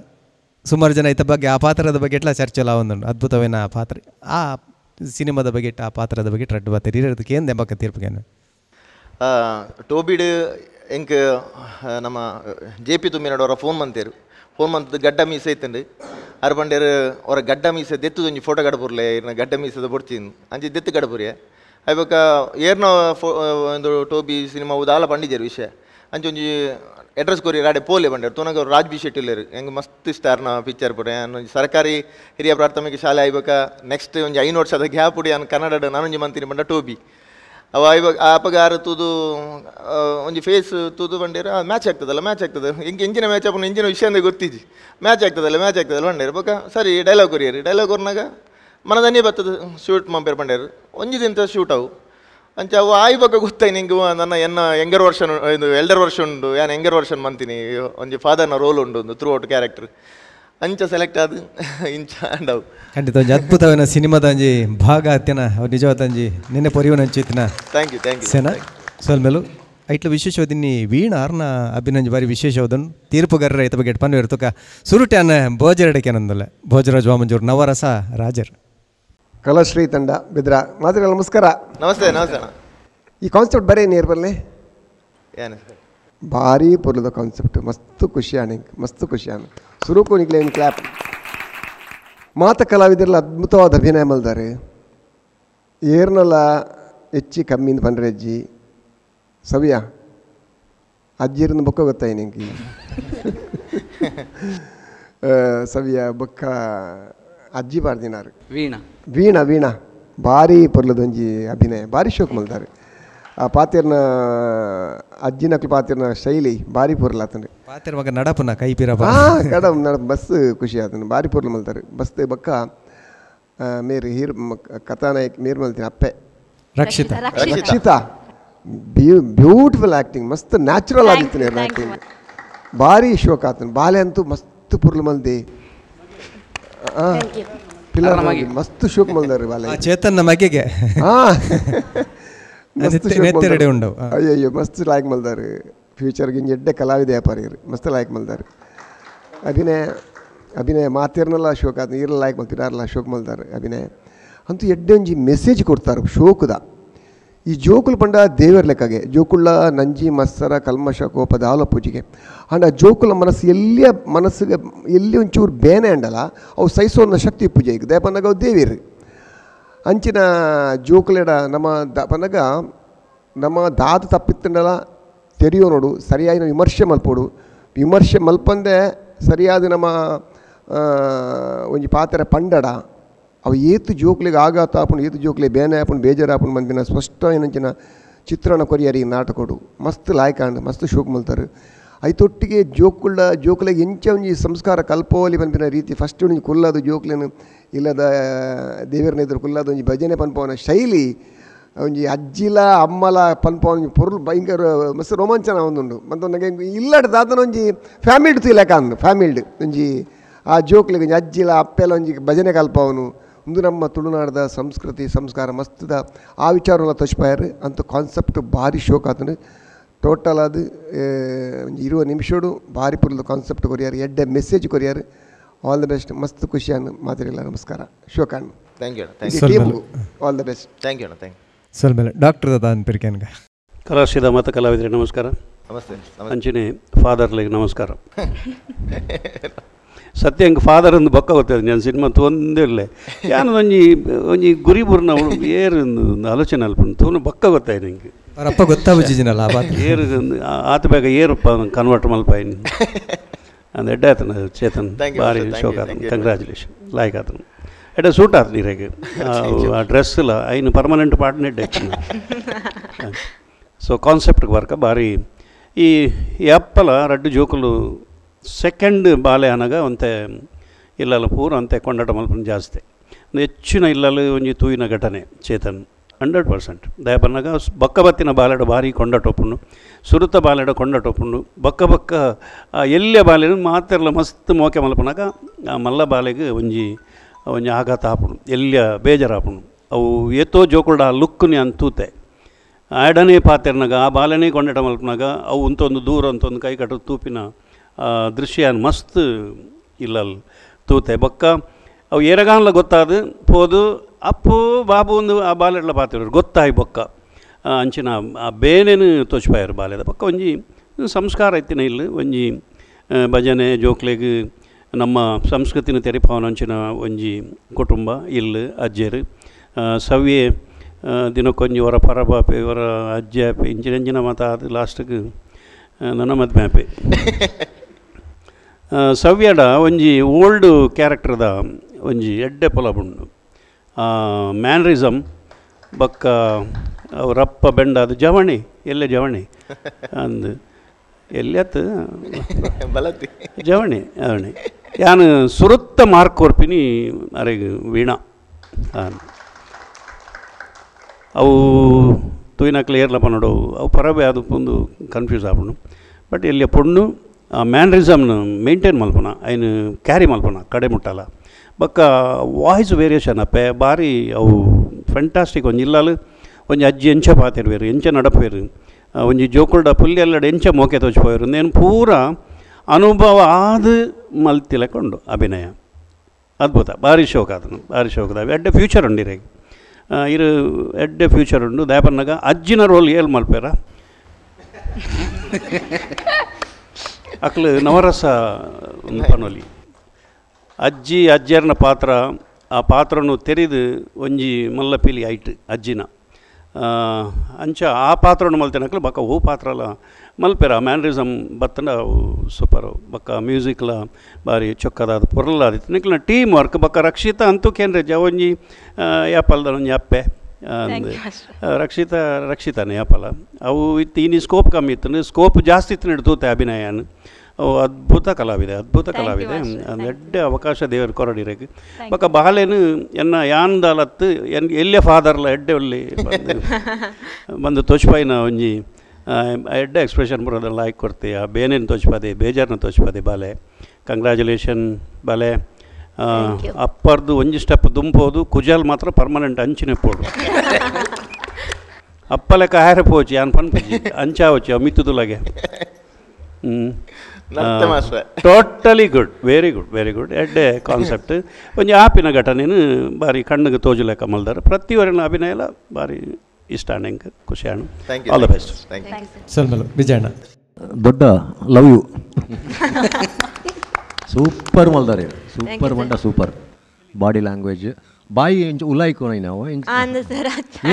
ಸುಮಾರು ಜನ ಇತ್ತ ಬಗ್ಗೆ ಆ ಪಾತ್ರದ ಬಗ್ಗೆ ಇಟ್ಲ ಚರ್ಚೆಲ್ಲ ಒಂದುಂಡು ಅದ್ಭುತವೇನ ಪಾತ್ರ ಆ ಸಿನಿಮಾದ ಬಗ್ಗೆ ಆ ಪಾತ್ರದ ಬಗ್ಗೆ ಟ್ರಡ್ ಬಾತೀರಿ ಇರೋದಕ್ಕೆ ಏನು ದೆಂಬಕ್ಕ ತೀರ್ಪುಗೇನು ಟೋಬಿಡ್ ಎಂಕ್ ನಮ್ಮ JP ತುಮ್ಮಿನಡವರ ಫೋನ್ ಮಂತದ್ದು ಗಡ್ಡ ಮೀಸೆ ಇತ್ತಂಡು ಅರ್ ಬಂಡೇರು ಅವರ ಗಡ್ಡ ಮೀಸೆ ದೆತ್ತುದೊಂಜಿ ಫೋಟೋ ಗಡಪುರ್ಲೆ ಇರ್ನ ಗಡ್ಡ ಮೀಸದ ಬೊಡ್ತೀನಿ ಅಂಚೆ ದೆತ್ತು ಗಡಪುರಿಯ ಅಯ್ಯಕ್ಕ ಏರ್ನ ಒಂದು ಟೋಬಿ ಸಿನಿಮಾ ಉದಾಲ ಬಂಡಿದ್ದೇರು ವಿಷಯ ಅಂಚೆ ಒಂಜಿ ಅಡ್ರೆಸ್ ಕೊರಿ ರಾಡೆ ಪೋಲೆ ಬಂಡೇರು ತುನಗ ರಾಜ್ ಬಿ ಶೆಟ್ಟಿಲೇರು ಹೆಂಗೆ ಮಸ್ತ್ ಇಷ್ಟ ಅರ್ನ ಪಿಕ್ಚರ್ ಪುಡೆ ಒಂದು ಸರ್ಕಾರಿ ಹಿರಿಯ ಪ್ರಾಥಮಿಕ ಶಾಲೆ ಆಯ್ಬೇಕ ನೆಕ್ಸ್ಟ್ ಒಂದು 5 ವರ್ಷದ ಗ್ಯಾಪ್ ಉಡಿ ನಾನು ಕನ್ನಡ ನಾನೊಂಜಿ ಮಂತೀನಿ ಬಂಡ ಟೋಬಿ ಅವ ಇವಾಗ ಆಪಗಾರ ತೂದು ಒಂಜಿ ಫೇಸ್ ತೂದು ಬಂಡೇರು ಮ್ಯಾಚ್ ಆಗ್ತದೆ ಹೆಂಗೆ ಎಂಜಿನ ಮ್ಯಾಚ್ ಆಪನ ಎಂಜಿನ ವಿಷಯ ಅಂದ್ರೆ ಗೊತ್ತಿಜ್ಜಿ ಮ್ಯಾಚ್ ಆಗ್ತದಲ್ಲ ಬಂಡೇರು ಬೊಕ್ಕ ಸರಿ ಡೈಲಾಗ್ ಕೊರಿಯರಿ ಡೈಲಾಗ್ ಕೊರ್ನಾಗ ಮನದನ್ನೇ ಬರ್ತದೆ ಶೂಟ್ ಮಂಪೇರು ಬಂಡೇರು ಒಂಜಿ ದಿನ ಶೂಟ್ ಅವು ಅಂಚ ಅವು ಆಯ್ಬೇಕು ಗೊತ್ತಾಯಿ ನಿಂಗೆ ನನ್ನ ಎಂಗರ್ ವರ್ಷನ್ ಇದು ಎಲ್ಡರ್ ವರ್ಷ ಉಂಡು ಯಾನು ಎಂಗರ್ ವರ್ಷನ್ ಮಂತೀನಿ ಒಂಜಿ ಫಾದರ್ನ ರೋಲ್ ಉಂಡು ಒಂದು ಥ್ರೂ ಔಟ್ ಕ್ಯಾರೆಕ್ಟರ್ ಅಂಚ ಸೆಲೆಕ್ಟ್ ಆದ ಇಂಚ ಅಂಡವು ಖಂಡಿತ ಒಂಜಿ ಅದ್ಭುತವನ್ನ ಸಿನಿಮಾದ ಒಂಜಿ ಭಾಗ ಹತ್ಯನ ಅವ್ರು ನಿಜವಾದ ಒಂಜಿ ನಿನ್ನೆ ಪೊರಿವನ ಹಂಚಿತ್ತಿನ ಥ್ಯಾಂಕ್ ಯು ಸೇನಾ ಸೋಲ್ಮೇಲು ಐಟ್ಲ ವಿಶೇಷವಾದಿನಿ ವೀಣಾ ಅರ್ನ ಅಭಿನಂಜಿ ಬಾರಿ ವಿಶೇಷವಾದನು ತೀರ್ಪುಗಾರರ ಐತ ಬಗ್ಗೆ ಪನ್ನು ಇರ್ತಕ ಸುರುಟ್ಯಾನ ಭೋಜರಡಕ್ಕೆ ನಂದಲ್ಲ ಭೋಜರಾಜ್ ವಾಮಂಜೂರು ನವರಸ ರಾಜರ್ ಕಲಾಶ್ರೀ ತಂಡ ಬಿದ್ರ ಮಾತ್ರ ನಮಸ್ಕಾರ. ನಮಸ್ತೆ. ಈ ಕಾನ್ಸೆಪ್ಟ್ ಬರೀ ನೀರು ಬರಲಿ ಏನು ಭಾರಿ ಪೊರ್ಲದ ಕಾನ್ಸೆಪ್ಟ್ ಮಸ್ತ್ ಖುಷಿ ಸುರುಕು ನಿಗ್ಲೇನು ಕ್ಲಾಪ್ ಮಾತ ಕಲಾವಿದರೆಲ್ಲ ಅದ್ಭುತವಾದ ಅಭಿನಯ ಮಲ್ದಾರೆ ಏರ್ನೆಲ್ಲ ಹೆಚ್ಚಿ ಕಮ್ಮಿಂದ ಬಂದ್ರೆ ಅಜ್ಜಿ ಸವಿಯ ಅಜ್ಜಿರನ್ನ ಬೊಕ್ಕ ಗೊತ್ತಾಯಿ ನಿಂಗೆ ಸವಿಯ ಬೊಕ್ಕ ಅಜ್ಜಿ ಪಾಡ್ದಿನಾರು ವೀಣಾ ವೀಣಾ ವೀಣಾ ಭಾರಿ ಪೊರ್ಲದೊಂಜಿ ಅಭಿನಯ ಭಾರಿ ಶೋಕ್ ಮಲ್ದಾರು ಆ ಪಾತೆರ್ನ ಅಜ್ಜಿನಕ್ಲು ಪಾತೆರ್ನ ಶೈಲಿ ಭಾರಿ ಪೊರ್ಲ ಆತಂಡ್ರಿ ಪಾತೆರ್ ಮಗ ನಡಪುನ ಕೈ ಪಿರ ಕಡಮ್ ನಡ ಬಸ್ ಖುಷಿ ಆತಂಡು ಭಾರಿ ಪೊರ್ಲು ಮಲ್ತಾರೆ ಬಸ್ ಬಕ್ಕ ಮೇರು ಹೀರ್ ಕಥಾನಾಯಕ್ ಮೇರು ಮಲ್ತೀನಿ ಅಪ್ಪೆ ರಕ್ಷಿತಾ ಬ್ಯೂಟಿಫುಲ್ ಆ್ಯಕ್ಟಿಂಗ್ ಮಸ್ತ್ ನ್ಯಾಚುರಲ್ ಆಗಿತ್ತು ಆ್ಯಕ್ಟಿಂಗ್ ಭಾರಿ ಶೋಕ್ ಆತನು ಬಾಲೆ ಅಂತೂ ಮಸ್ತ್ ಪುರ್ಲು ಮಲ್ದಿ ಪಿಲ್ಲರ್ ಮಸ್ತ್ ಶೋಕ್ ಮಲ್ದಾರಿ ಬಾಲೆ ಚೇತನ್ನ ಮಗೆಗೆ ಅಯ್ಯಯ್ಯೋ ಮಸ್ತ್ ಲಾಯ್ಕ್ ಮಲ್ದಾರು ಫ್ಯೂಚರ್ಗೆ ಎಡ್ಡೆ ಕಲಾವಿದ ವ್ಯಾಪಾರಿರು ಮಸ್ತ್ ಲಾಯ್ಕ್ ಮಲ್ದಾರು ಅಭಿನಯ ಮಾತೇರ್ನೆಲ್ಲ ಶೋಕ್ ಆತ ಈರೆಲ್ಲ ಲಾಯ್ಕ್ ಮಲ್ತಿರ ಯಾರೆಲ್ಲ ಶೋಕ್ ಮಲ್ದಾರು ಅಭಿನಯ ಅಂತೂ ಎಡ್ಡೆ ಒಂಜಿ ಮೆಸೇಜ್ ಕೊಡ್ತಾರೆ ಶೋಕದ ಈ ಜೋಕುಲು ಪಂಡ ದೇವರ ಲೆಕ್ಕಗೆ ಜೋಕುಳ್ಳ ನಂಜಿ ಮತ್ಸರ ಕಲ್ಮಶ ಕೋಪ ದಾಲ ಪೂಜೆಗೆ ಅಂಡ್ ಆ ಜೋಕುಲ ಮನಸ್ಸಿಗೆ ಎಲ್ಲಿ ಒಂಚೂರು ಬೇನೆ ಅಂಡಲ್ಲ ಅವು ಸಹಿಸೋನ್ನ ಶಕ್ತಿ ಪೂಜೆ ಈಗ ದಯಪನ್ನಾಗ ಅವು ದೇವಿರು ಅಂಚಿನ ಜೋಕುಲೆಡ ನಮ್ಮ ದಾದ ತಪ್ಪಿತ್ತಂಡಲ ತೆರೆಯೋ ನೋಡು ಸರಿಯಾಗಿ ನಾವು ವಿಮರ್ಶೆ ಮಲ್ಪಂದೆ ಸರಿಯಾದ ನಮ್ಮ ಒಂಜಿ ಪಾತ್ರೆ ಪಂಡಡ ಅವು ಏತು ಜೋಕ್ಲಿಗೆ ಆಘಾತ ಆಪುಂಡು ಏತು ಜೋಕ್ಲೆ ಬೇನೆ ಆಪುಂಡು ಬೇಜಾರು ಆಪುಂಡು ಮಂದಿನ ಸ್ಪಷ್ಟ ಏನಂಚಿನ ಚಿತ್ರಣ ಕೊರಿಯಾರಿ ನಾಟಕೋಡು ಮಸ್ತ್ ಲಾಯ್ಕಾಂಡು ಮಸ್ತ್ ಶೋಕ್ ಮಲ್ತಾರೆ ಐತೊಟ್ಟಿಗೆ ಜೋಕ್ಲೆಗೆ ಎಂಚ ಒಂಜಿ ಸಂಸ್ಕಾರ ಕಲ್ಪೋಲಿ ಪನ್ಪಿನ ರೀತಿ ಫಸ್ಟ್ ಒಂಜಿ ಕುಲ್ಲದು ಜೋಕ್ಲೇನು ಇಲ್ಲದ ದೇವರನ್ನ ಎದುರು ಕುಲ್ಲದ ಒಂಜಿ ಭಜನೆ ಪನ್ಪವನ ಶೈಲಿ ಒಂಜಿ ಅಜ್ಜಿಲ ಅಮ್ಮಲ ಪನ್ಪವನ ಪೊರ್ಲು ಭಯಂಕರ ಮಸ್ತ್ ರೋಮಾಂಚನ ಒಂದುಂಡು ಮತ್ತು ನನಗೆ ಇಲ್ಲಡ ದಾದನ ಒಂಜಿ ಫ್ಯಾಮಿಲಿಡ್ ತೂಲೆಕಾಂದು ಫ್ಯಾಮಿಲಿಡ್ ಒಂಜಿ ಆ ಜೋಕ್ಲಿಗೆ ಒಂಜಿ ಅಜ್ಜಿಲ ಅಪ್ಪೆಲ್ಲ ಒಂಜಿ ಭಜನೆ ಕಲ್ಪವನು ಒಂದು ನಮ್ಮ ತುಳುನಾಡದ ಸಂಸ್ಕೃತಿ ಸಂಸ್ಕಾರ ಮಸ್ತದ ಆ ವಿಚಾರನ ತೋಚ್ಪಾಯರು ಅಂತ ಕಾನ್ಸೆಪ್ಟ್ ಭಾರಿ ಶೋಕ್ ಆತನು ಟೋಟಲ್ ಅದು ಇರುವ ನಿಮಿಷಡು ಭಾರಿ ಪುರ್ಲದ ಕಾನ್ಸೆಪ್ಟ್ ಕೊರಿಯಾರು ಎಡ್ಡೆ ಮೆಸೇಜ್ ಕೊರಿಯಾರು ಆಲ್ ದ ಬೆಸ್ಟ್ ಮಸ್ತ್ ಖುಷಿಯನ್ನು ಮಾತಾಡಿಲ್ಲ ನಮಸ್ಕಾರ ಶೋಕಾನ್ thank you all the best thank you ಸಲ್ಮೇಲೆ ಡಾಕ್ಟರ್ ದಾನ್ ಪಿರ್ಕೆನ್ಗೆ ಕಲಾಶ್ರೀದ ಮತ ಕಲಾವಿದರೆ ನಮಸ್ಕಾರ ನಮಸ್ತೆ ಅಂಚಿನ ಫಾದರ್ಲಿಗೆ ನಮಸ್ಕಾರ ಸತ್ಯ ಹಂಗೆ ಫಾದರ್ ಅಂದು ಬೊಕ್ಕ ಗೊತ್ತದ ನಾನು ಸಿನಿಮಾ ತೊಂದಿರಲೆ ಯಾನು ಒಂಜಿ ಗುರಿ ಬುರ್ನ ಏರು ಒಂದು ಆಲೋಚನೆ ಅಲ್ಪ ತೋನು ಬೊಕ್ಕ ಗೊತ್ತಾಯಿ ನಂಗೆ ಅವರಪ್ಪ ಗೊತ್ತಾಗುಜಿನಲ್ಲ ಏರು ಆತ ಬೇಗ ಏರಪ್ಪ ಕನ್ವರ್ಟ್ ಮಲ್ಪಾಯಿನಿ ಅಂದು ಎಡ್ಡೆ ಆತನ ಚೇತನ್ ಭಾರಿ ಶೋಕ್ ಆತನ ಕಂಗ್ರ್ಯಾಚುಲೇಷನ್ ಲಾಯ್ಕ್ ಆತನ ಎಡ್ಡೆ ಸೂಟ್ ಆತ ನೀರಾಗೆ ಆ ಡ್ರೆಸ್ ಇಲ್ಲ ಐನು ಪರ್ಮನೆಂಟ್ ಪಾರ್ಟ್ನ ಎಡ್ಡೆ ಸೊ ಕಾನ್ಸೆಪ್ಟ್ಗೆ ಬರ್ಕ ಭಾರಿ ಈ ಅಪ್ಪಲ ರಡ್ಡು ಜೋಕುಲು ಸೆಕೆಂಡ್ ಬಾಲೆ ಅನಗ ಒಂತೆ ಇಲ್ಲಲ್ಲ ಪೂರ ಅಂತೆ ಕೊಂಡಾಟ ಮಲ್ಪನ ಜಾಸ್ತಿ ಹೆಚ್ಚಿನ ಇಲ್ಲಲು ಒಂಜಿ ತೂಯಿನ ಘಟನೆ ಚೇತನ್ 100% ದಯಪನ್ನಾಗ ಬಕ್ಕ ಬತ್ತಿನ ಬಾಲೆಡ ಭಾರಿ ಕೊಂಡಟೊಪ್ಪುಂಡು ಸುರುತ ಬಾಲೆಡ ಕೊಂಡಟೊಪ್ಪುಂಡು ಬಕ್ಕ ಎಲ್ಲಿಯ ಬಾಲೆನ ಮಾತೆರ್ಲ ಮಸ್ತ್ ಮೋಕೆ ಮಲ್ಪನಾಗ ಆ ಮಲ್ಲ ಬಾಲೆಗೆ ಒಂಜಿ ಆಘಾತ ಆಪುಂಡು ಎಲ್ಲಿಯ ಬೇಜಾರಾಪುಂಡು ಅವು ಏತೋ ಜೋಕುಲ್ಡ ಆ ಲುಕ್ನಿ ಅಂತೂತೆ ಆಡನೇ ಪಾತೆರ್ನಾಗ ಆ ಬಾಲೆನೇ ಕೊಂಡಾಟ ಮಲ್ಪನಾಗ ಅವು ಒಂತೊಂದು ದೂರ ಅಂತೊಂದು ಕೈ ಕಟ್ಟು ತೂಪಿನ ದೃಶ್ಯ ಮಸ್ತ್ ಇಲ್ಲಲ್ಲಿ ತೂತೆ ಬೊಕ್ಕ ಅವು ಎರಗಾನ್ಲ ಗೊತ್ತಾದ ಪೋದು ಅಪ್ಪು ಬಾಬು ಒಂದು ಆ ಬಾಲೆಡ್ಲ ಪಾತಿರೋರು ಗೊತ್ತಾಯಿ ಬೊಕ್ಕ ಅಂಚಿನ ಆ ಬೇನೇನು ತೋಚ್ಪಾಯರು ಬಾಲೆದ ಬೊಕ್ಕ ಒಂಜಿ ಸಂಸ್ಕಾರ ಇತ್ತಿನ ಇಲ್ಲಿ ಒಂಜಿ ಭಜನೆ ಜೋಕ್ಲೆಗ್ ನಮ್ಮ ಸಂಸ್ಕೃತಿನ ತೆರಿಪಾವನ ಅಂಚಿನ ಒಂಜಿ ಕುಟುಂಬ ಇಲ್ಲಿ ಅಜ್ಜೇರು ಸವ್ಯೆ ದಿನಕ್ಕೊಂಜಿ ಹೊರ ಪರಬಾಪೆ ಹೊರ ಅಜ್ಜೆ ಆಪೆ ಇಂಚಿನ ಮಾತ ಅದು ಲಾಸ್ಟ್ಗೆ ನನ್ನ ಮದುವೆ ಆಪೆ ಸವ್ಯಡ ಒಂಜಿ ಓಲ್ಡ್ ಕ್ಯಾರೆಕ್ಟರ್ದ ಒಂಜಿ ಎಡ್ಡೆ ಪೊಲ ಬುಂಡು ಮ್ಯಾನರಿಸಮ್ ಬೊಕ್ಕ ಅವರಪ್ಪ ಬೆಂಡ ಅದು ಜವಣಿ ಎಲ್ಲೇ ಜವಣಿ ಅಂದು ಎಲ್ಲಿಯತ್ತು ಜವಣಿ ಯಾನು ಸುರುತ್ತ ಮಾರ್ಕ್ ಕೊರ್ಪಿನಿ ಅರೆಗೆ ವೀಣಾ ಅವು ತೂಯಿನಕ್ಲೆ ಏರ್ಲ ಪನ್ನೋಡು ಅವು ಪರಬೆ ಅದು ಒಂದು ಕನ್ಫ್ಯೂಸ್ ಆಪುಂಡು ಬಟ್ ಎಲ್ಲಿಯ ಪೊಣ್ಣು ಆ ಮ್ಯಾನರಿಸಮ್ನ ಮೇಂಟೈನ್ ಮಲ್ಪನ ಐನು ಕ್ಯಾರಿ ಮಲ್ಪನ ಕಡೆ ಮುಟ್ಟಲ್ಲ ಬೊಕ್ಕ ವಾಯ್ಸ್ ವೇರಿಯೇಷನ್ ಅಪ್ಪೆ ಭಾರಿ ಅವು ಫ್ಯಾಂಟಾಸ್ಟಿಕ್ ಒಂಜಿ ಇಲ್ಲಾಲು ಒಂಜಿ ಅಜ್ಜಿ ಎಂಚ ಪಾತಿರ್ವೇರು ಎಂಚ ನಡಪೇರು ಒಂಜಿ ಜೋಕುಲ್ಡ ಪುಲ್ಲಿ ಎಲ್ಲಡ ಎಂಚ ಮೋಕೆ ತೋಚ್ಪೋಯರು ನೇನು ಪೂರ ಅನುಭವ ಆದ ಮಲ್ತಿಲಕೊಂಡು ಅಭಿನಯ ಅದ್ಭುತ ಭಾರಿ ಶೋಕ ಅದನ್ನು ಭಾರಿ ಶೋಕದ ಎಡ್ಡೆ ಫ್ಯೂಚರ್ ಉಂಡಿರೆ ಇರು ಎಡ್ಡೆ ಫ್ಯೂಚರ್ ಉಂಡು ದಯಪನ್ನಾಗ ಅಜ್ಜಿನ ರೋಲ್ ಏಲ್ ಮಲ್ಪೇರ ಅಕ್ಲು ನವರಸ ಪನೊಲಿ ಅಜ್ಜಿಯರ್ನ ಪಾತ್ರ ಆ ಪಾತ್ರನು ತೆರೆದು ಒಂಜಿ ಮಲ್ಲ ಪೀಲಿ ಐಟ್ ಅಜ್ಜಿನ ಅಂಚ ಆ ಪಾತ್ರವನ್ನು ಮಲ್ತೇನಕ್ಲು ಬಕ್ಕ ಹೂ ಪಾತ್ರಲ ಮಲ್ಪೆರ ಮ್ಯಾನರಿಸಮ್ ಬತ್ತಂಡ ಅವು ಸೂಪರು ಬಕ್ಕ ಮ್ಯೂಸಿಕ್ಲ ಬಾರಿ ಚೊಕ್ಕದಾದ ಪೊರ್ಲಾದಿತ್ತು ನಿಕ್ಲಿನ ಟೀಮ್ ವರ್ಕ್ ಬಕ್ಕ ರಕ್ಷಿತ ಅಂತೂ ಕೇಂದ್ರ ಒಂಜಿ ಯಾಪಲ್ದ ಒಂಜಿ ಅಪ್ಪೆ ರಕ್ಷಿತಾನೆ ಯಾಪಲ ಅವು ಇತ್ತು ಇನ್ನು ಸ್ಕೋಪ್ ಕಮ್ಮಿ ಇತ್ತು ಸ್ಕೋಪ್ ಜಾಸ್ತಿ ಇತ್ತು ನಡ್ತೂತೆ ಅಭಿನಯನ ಅವು ಅದ್ಭುತ ಕಲಾವಿದೆ ಎಡ್ಡೆ ಅವಕಾಶ ದೇವರು ಕೊರಡಿರಕ್ಕೆ ಬಕ್ಕ ಬಾಲೇನು ಎನ್ನ ಯಾನ್ದಾಲತ್ತು ಎಲ್ಲೇ ಫಾದರ್ಲ ಎಡ್ಡೆ ಒಳ್ಳಿ ಬಂದು ತೋಚ್ಪಾಯಿನ ಒಂಜಿ ಎಡ್ಡೆ ಎಕ್ಸ್ಪ್ರೆಷನ್ ಬರೋದೆಲ್ಲ ಆಯ್ಕೆ ಕೊಡ್ತೀಯ ಬೇನೇನು ತೋಚ್ಪದೆ ಬೇಜಾರನ್ನ ತೋಚ್ಪದೆ ಬಾಲೆ ಕಂಗ್ರ್ಯಾಚುಲೇಷನ್ ಬಾಲೆ ಅಪ್ಪರ್ದು ಒಂಜಿ ಸ್ಟೆಪ್ ದುಂಪೋದು ಕುಜಲ್ ಮಾತ್ರ ಪರ್ಮನೆಂಟ್ ಅಂಚಿನ ಪೋಡು ಅಪ್ಪಲೆಕ್ಕ ಹಾರೆ ಪೋಚಿ ಯಾನ್ ಪನ್ಪಿ ಅಂಚಾ Hochi ಅಮಿತ್ತುದುಲಗೆ totally good very good ಎಡ್ಡೆ ಕಾನ್ಸೆಪ್ಟ್ ಒಂಜಿ ಆಪಿನ ಘಟನೆನು ಬಾರಿ ಕಣ್ಣಿಗೆ ತೋಜುಲೆಕ್ಕ ಮಲ್ದಾರ ಪ್ರತಿಯೊರಿನ ಅಭಿನಯ ಎಲ್ಲ ಬಾರಿ ಇಷ್ಟ ಆಂಡ್ ಖುಷಿ ಆಣು ಆಲ್ ದ ಬೆಸ್ಟ್ ಸಲ್ಮಲು ವಿಜಯಣ್ಣ ದೊಡ್ಡ ಲವ್ ಯು ಸೂಪರ್ ಮಲ್ದಾರೆ ಸೂಪರ್ ಮಂಡ ಸೂಪರ್ ಬಾಡಿ ಲ್ಯಾಂಗ್ವೇಜ್ ಬಾಯಿ ಇಂಚು ಉಲಾಯ್ಕೋಣ ನಾವು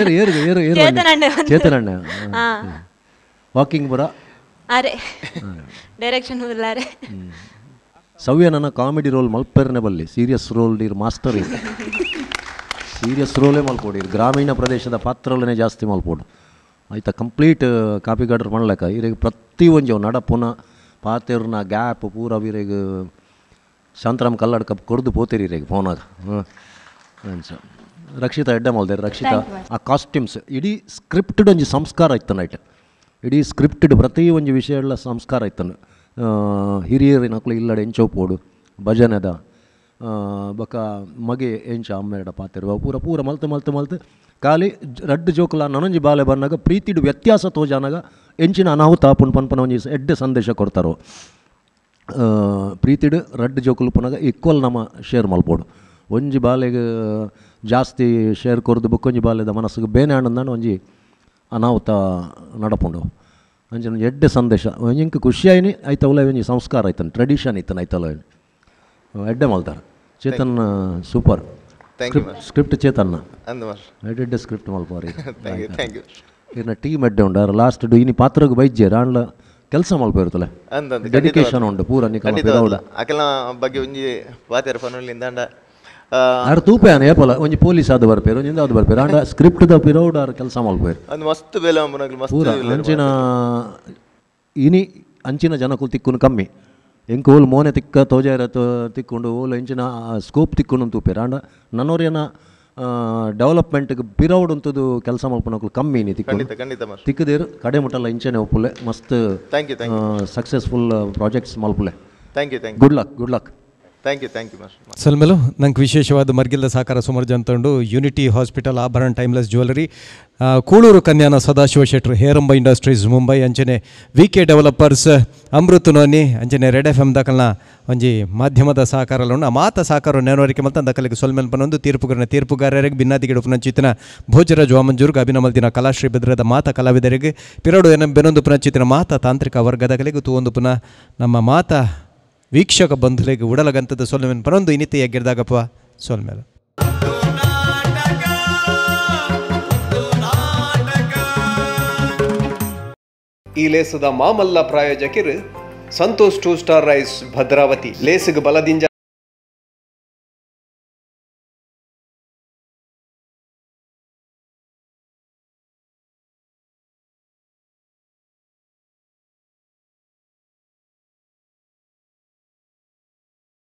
ಏರು ಏರು ಏರು ಏರು ಚೇತನಣ್ಣ ವಾಕಿಂಗ್ ಬರ ಅರೆ ಡೈರೆಕ್ಷನ್ ಹೋದಲಾರೆ ಸವ್ಯ ನನ್ನ ಕಾಮಿಡಿ ರೋಲ್ ಮಲ್ಪೆರ್ನೆ ಬಲ್ಲಿ ಸೀರಿಯಸ್ ರೋಲ್ ಇರ್ ಮಾಸ್ಟರ್ ಇರ್ ಸೀರಿಯಸ್ ರೋಲೇ ಮಲ್ಪೋಡಿ ಗ್ರಾಮೀಣ ಪ್ರದೇಶದ ಪಾತ್ರಗಳೇ ಜಾಸ್ತಿ ಮಲ್ಪೋಡು ಆಯ್ತಾ ಕಂಪ್ಲೀಟ್ ಕಾಪಿ ಗಾರ್ಡರ್ ಮಾಡ್ಲಕ್ಕ ಇರಿಗೆ ಪ್ರತಿ ಒಂಜು ನಡಪುನ ಪಾತೆರ್ನ ಗ್ಯಾಪ್ ಪೂರ ವೀರೆಗೆ ಶಾಂತರಾಮ್ ಕಲ್ಲಡ್ ಕಪ್ ಕೊಡ್ದು ಪೋತೀರಿ ಇರಿಗೆ ಫೋನಾಗ ರಕ್ಷಿತಾ ಎಡ್ಡೆ ಮಲ್ದೇರಿ ರಕ್ಷಿತಾ ಆ ಕಾಸ್ಟ್ಯೂಮ್ಸ್ ಇಡೀ ಸ್ಕ್ರಿಪ್ಟೆಡ್ ಒಂಜಿ ಸಂಸ್ಕಾರ ಇತ್ತು ನೈಟ್ ಇಡೀ ಸ್ಕ್ರಿಪ್ಟೆಡ್ ಪ್ರತಿ ಒಂಜಿ ವಿಷಯ ಎಲ್ಲ ಸಂಸ್ಕಾರ ಇತ್ತನು ಹಿರಿಯರಿನಕ್ಲು ಇಲ್ಲಡೆ ಎಂಚೋ ಪೋಡು ಭಜನೆದ ಬೊಕ ಮಗೆ ಎಂಚ ಅಮ್ಮೆರಡ ಪಾತಿರುವ ಪೂರ ಪೂರ ಮಲ್ತು ಖಾಲಿ ರಡ್ಡು ಜೋಕುಲ ನನೊಂಜಿ ಬಾಲೆ ಬಂದಾಗ ಪ್ರೀತಿಡು ವ್ಯತ್ಯಾಸ ತೋಜಾನಾಗ ಎಂಚಿನ ಅನಾಹುತ ಪನ್ಪನ ಒಂಜಿ ಎಡ್ಡೆ ಸಂದೇಶ ಕೊಡ್ತಾರೋ ಪ್ರೀತಿಡು ರಡ್ಡು ಜೋಕುಲು ಪುನಗ ಈಕ್ವಲ್ ನಮ್ಮ ಶೇರ್ ಮಲ್ಪೋಡು ಒಂಜಿ ಬಾಲೆಗೆ ಜಾಸ್ತಿ ಶೇರ್ ಕೊರ್ದು ಬೊಕ್ಕೊಂಜಿ ಬಾಲೆದ ಮನಸ್ಸಿಗೆ ಬೇನೆ ಆನಂದಾನು ಒಂಜಿ ಅನಾಹುತ ನಡಪುಂಡು ಅಂಚೆ ಎಡ್ಡೆ ಸಂದೇಶ ಒಂಜಿಂಕ ಖುಷಿಯಾಯಿನಿ ಆಯ್ತ ಉಲ ಒಂಜಿ ಸಂಸ್ಕಾರ ಆಯ್ತಾನೆ ಟ್ರೆಡಿಷನ್ ಇತ್ತನ ಆಯ್ತಲ್ಲ ಎಡ್ಡೆ ಮಲ್ತಾರೆ ಚೇತನ್ ಸೂಪರ್ ಸ್ಕ್ರಿಪ್ಟ್ ಚೇತನ್ನ ಎಡ್ಡೆ ಸ್ಕ್ರಿಪ್ಟ್ ಮಲ್ಪಾರಿ ಇನ್ನ ಟೀಮ್ ಎಡ್ಡೆ ಉಂಡು ಲಾಸ್ಟ್ ಇನಿ ಪಾತ್ರಗೆ ಬೈಜ್ಜೆ ಆಂಡ್ಲ ಕೆಲಸ ಮಲ್ಪಿರ್ತಲೆ ಡೆಡಿಕೇಶನ್ ಉಂಡು ಪೂರ ನಿಕಲ ಅಕಲ ಬಗ್ಗೆ ಒಂಜಿ ಪಾತೆರ ಫನುಲಿಂದ ಆರು ತೂಪೇನ ಏಪಲ ಒಂಜಿ ಪೊಲೀಸ್ ಆದ ಬರ್ಪೇರು ಒಂಜಿಂದ ಅದು ಬರ್ಪೇರು ಆಂಡ ಸ್ಕ್ರಿಪ್ಟ್ ದ ಪಿರೌಡ್ ಆರು ಕೆಲಸ ಮಲ್ಪೇರು ಅದು ಮಸ್ತ್ ಬೇಲೆ ಪೂರ ಅಂಚಿನ ಇನಿ ಅಂಚಿನ ಜನಕ್ಕೂ ತಿಕ್ಕುನು ಕಮ್ಮಿ ಎಂಕು ಓಲ್ ಮೋನೆ ತಿಕ್ಕ ತೋಜಾರ ತಿಕ್ಕೊಂಡು ಓಲ್ ಎಂಚಿನ ಸ್ಕೋಪ್ ತಿಕ್ಕೊಂಡು ತೂಪೇರು ಆಂಡ ನನ್ನೋರಿಯನ ಡೆವಲಪ್ಮೆಂಟ್ಗೆ ಪಿರೌಡ್ ಅಂತದು ಕೆಲಸ ಮಲ್ಪನಕ್ಲು ಕಮ್ಮಿ ನೀ ತಿಕ್ಕದೇರು ಕಡೆ ಮುಟ್ಟಲ್ಲ ಇಂಚನೆ ಒಪ್ಪುಲೆ ಮಸ್ತ್ ಸಕ್ಸಸ್ಫುಲ್ ಪ್ರಾಜೆಕ್ಟ್ಸ್ ಮಲ್ಪುಲೆ ಗುಡ್ ಲಕ್ ಥ್ಯಾಂಕ್ ಯು ಸಲ್ಮೇಲು ನಂಗೆ ವಿಶೇಷವಾದ ಮರ್ಗಿಲ್ದ ಸಾಕಾರ ಸುಮಾರು ಜಂತಂಡು Unity Hospital Abharana Timeless Jewellery Kuloor Kanyana Sadashiva ಶೆಟ್ರು ಹೇರಂಬ ಇಂಡಸ್ಟ್ರೀಸ್ ಮುಂಬೈ ಅಂಚನೆ VK ಡೆವಲಪರ್ಸ್ ಅಮೃತ್ ನೋನಿ ಅಂಚನೆ ರೆಡ್ FM ದಕಲ್ನ ಒಂಜಿ ಮಾಧ್ಯಮದ ಸಹಕಾರಲು ಆ ಮಾತ ಸಹಕಾರ ನೆನವರಿಕೆ ಮಲ್ತ ದಕಲಿಗೆ ಸೊಲ್ಮೇಲ್ ಪನೊಂದು ತೀರ್ಪುಗಾರರಿಗೆ ಭಿನ್ನಾದಿಗೆ ಪುನಂಚಿತ್ತಿನ ಭೋಜರಾಜ್ ವಾಮಂಜೂರ್ಗ್ ಅಭಿನಮಲ್ದಿನ ಕಲಾಶ್ರೀ ಬೆದ್ರದ ಮಾತ ಕಲಾವಿದರಿಗೆ ಪಿರಡು ಬೆನೊಂದು ಪುನಂಚಿತ್ತಿನ ಮಾತ ತಾಂತ್ರಿಕ ವರ್ಗದ ಕಲೆಗೂ ತೂವೊಂದು ಪುನಃ ನಮ್ಮ ಮಾತ ವೀಕ್ಷಕ ಬಂಧುಲೆಗೆ ಉಡಲಗಂತದ ಸೊಲ್ಮೇನ್ ಪನೊಂದು ಇನಿತೆಯ ಗಿರ್ದಾಗಪ್ಪ ಸೊಲ್ಮೇಲು ಈ ಲೇಸದ ಮಾಮಲ್ಲ ಪ್ರಾಯೋಜಕರು ಸಂತೋಷ್ 2 ಸ್ಟಾರ್ ರೈಸ್ ಭದ್ರಾವತಿ ಲೇಸಿಗೆ ಬಲದಿಂಜ